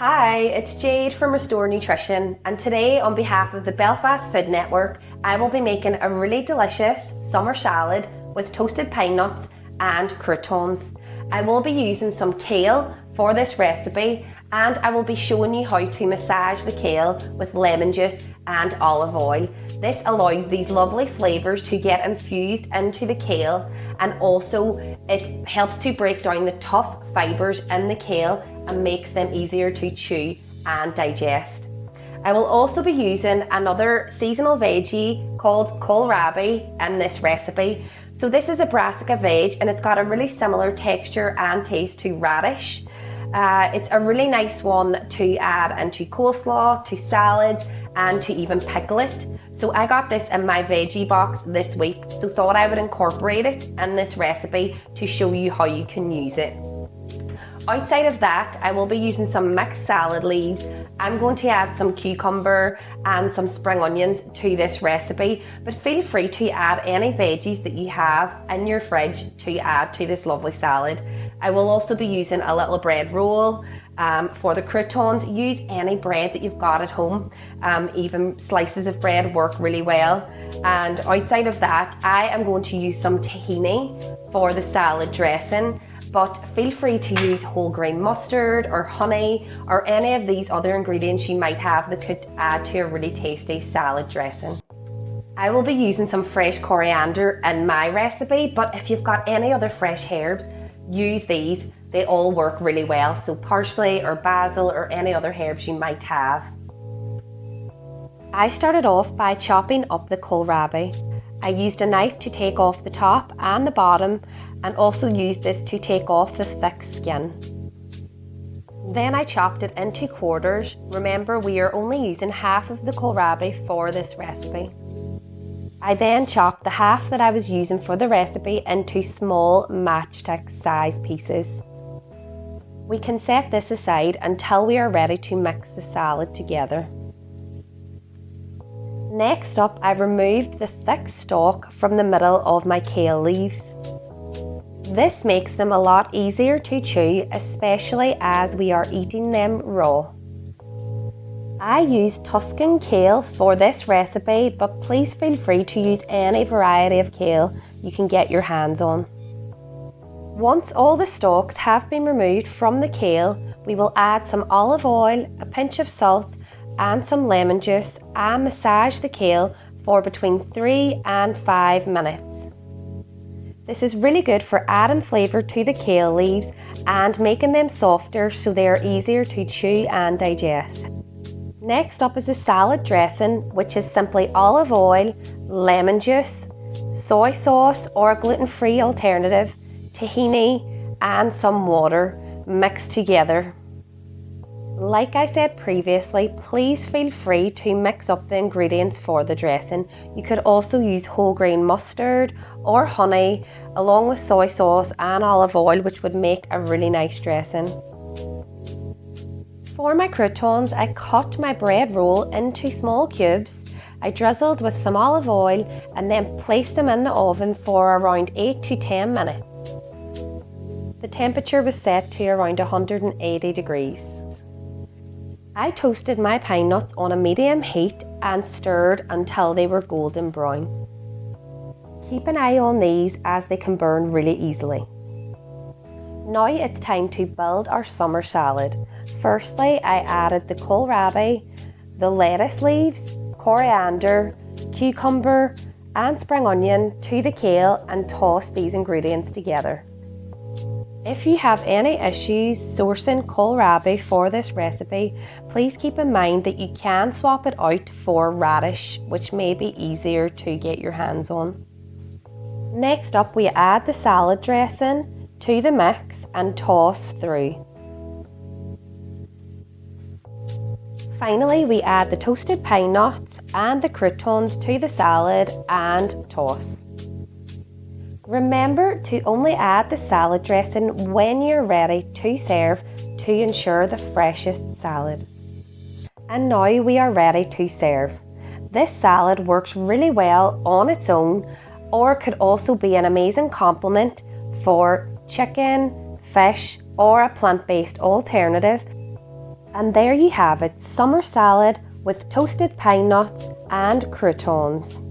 Hi, it's Jade from Restore Nutrition, and today on behalf of the Belfast Food Network I will be making a really delicious summer salad with toasted pine nuts and croutons. I will be using some kale for this recipe, and I will be showing you how to massage the kale with lemon juice and olive oil. This allows these lovely flavours to get infused into the kale, and also it helps to break down the tough fibres in the kale and makes them easier to chew and digest. I will also be using another seasonal veggie called Kohlrabi in this recipe. So this is a brassica veg and it's got a really similar texture and taste to radish. It's a really nice one to add into coleslaw, to salads, and to even pickle it. So I got this in my veggie box this week, so thought I would incorporate it in this recipe to show you how you can use it. Outside of that, I will be using some mixed salad leaves. I'm going to add some cucumber and some spring onions to this recipe, but feel free to add any veggies that you have in your fridge to add to this lovely salad. I will also be using a little bread roll. For the croutons, use any bread that you've got at home. Even slices of bread work really well. And outside of that, I am going to use some tahini for the salad dressing. But feel free to use whole grain mustard or honey or any of these other ingredients you might have that could add to a really tasty salad dressing. I will be using some fresh coriander in my recipe, but if you've got any other fresh herbs, use these. They all work really well, so parsley or basil or any other herbs you might have. I started off by chopping up the kohlrabi. I used a knife to take off the top and the bottom, and also used this to take off the thick skin. Then I chopped it into quarters. Remember, we are only using half of the kohlrabi for this recipe. I then chopped the half that I was using for the recipe into small matchstick size pieces. We can set this aside until we are ready to mix the salad together. Next up, I removed the thick stalk from the middle of my kale leaves. This makes them a lot easier to chew, especially as we are eating them raw. I use Tuscan kale for this recipe, but please feel free to use any variety of kale you can get your hands on. Once all the stalks have been removed from the kale, we will add some olive oil, a pinch of salt, and some lemon juice and massage the kale for between 3 and 5 minutes. This is really good for adding flavour to the kale leaves and making them softer so they are easier to chew and digest. Next up is the salad dressing, which is simply olive oil, lemon juice, soy sauce or a gluten-free alternative, tahini and some water mixed together. Like I said previously, please feel free to mix up the ingredients for the dressing. You could also use whole grain mustard or honey along with soy sauce and olive oil, which would make a really nice dressing. For my croutons, I cut my bread roll into small cubes. I drizzled with some olive oil and then placed them in the oven for around 8 to 10 minutes. The temperature was set to around 180 degrees. I toasted my pine nuts on a medium heat and stirred until they were golden brown. Keep an eye on these as they can burn really easily. Now it's time to build our summer salad. Firstly, I added the kohlrabi, the lettuce leaves, coriander, cucumber and spring onion to the kale and tossed these ingredients together. If you have any issues sourcing kohlrabi for this recipe, please keep in mind that you can swap it out for radish, which may be easier to get your hands on. Next up, we add the salad dressing to the mix and toss through. Finally, we add the toasted pine nuts and the croutons to the salad and toss. Remember to only add the salad dressing when you're ready to serve to ensure the freshest salad. And now we are ready to serve. This salad works really well on its own, or could also be an amazing complement for chicken, fish, or a plant-based alternative. And there you have it, summer salad with toasted pine nuts and croutons.